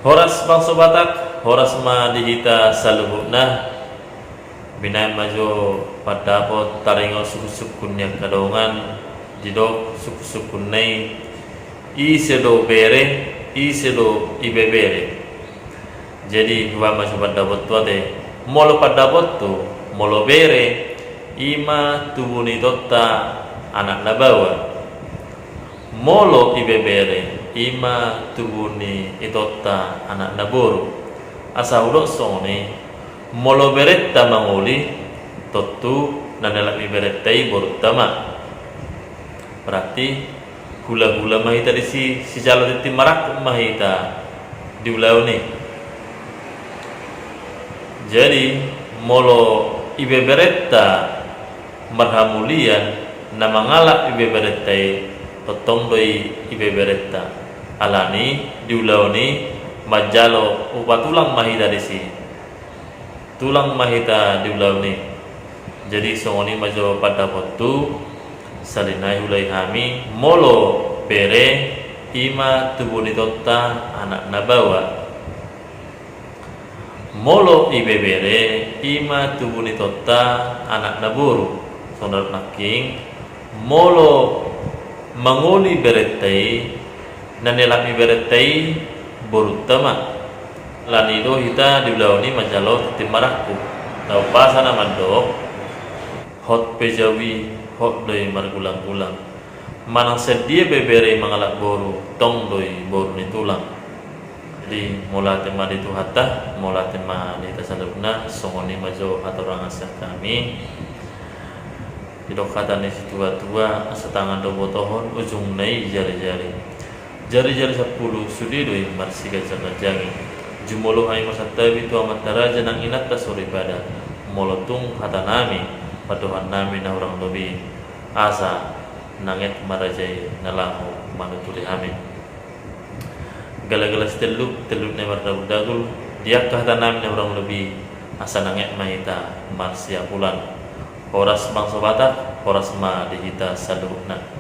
Horas bangsa Batak, horas ma dihita saluhukna binay majo padapot taringo suku-sukunya kadongan didok suku-sukun nai isedo bere isedo ibebere. Jadi huwa majo padapot tuate molo padapot tu molo bere ima tubuni dotta anak nabawa molo ibebere ima tubuni itotta anak naboru asa ulok sone molo beretta mangoli totu nanelami berettai borutama. Berarti hula-hula mahita di si jalo di marak mahita di ulau ni. Jadi molo ibe beretta marhamulian namangala ibe berettai totong doi ibe beretta alani di ulau ni majalo upatulang mahita di si tulang mahita di ulau ni. Jadi songoni majo pada potu salinai hulai hami molo bere ima tubuni totta anak nabawa molo ibe bere ima tubuni totta anak naburu sondar naking molo mangoni beretai nanelami beretai borutama lanido hita di ulau ni majalo timaraku tau pasana mandok hot pejawi hot doi margulang-gulang manang sedia bebere mangalak boru tong doi boru ni tulang. Jadi mula tema di tu hatta mula tema di tasalubna songoni majo hatorang asah kami didok kata ni tua-tua asa tangan do botohon ujung nai jari-jari 10 sudi doi marsi gajang-gajangi jumolo ay masatabi tu amat daraja nang inat ta sore pada molotung kata nami padohan nami na orang lebih asa nanget marajai nalahu manutuli amin gala-gala teluk ne mardagul dia kata nami na orang lebih asa nanget mahita marsia pulan horas bangsa Batak horas ma dihita saluhna.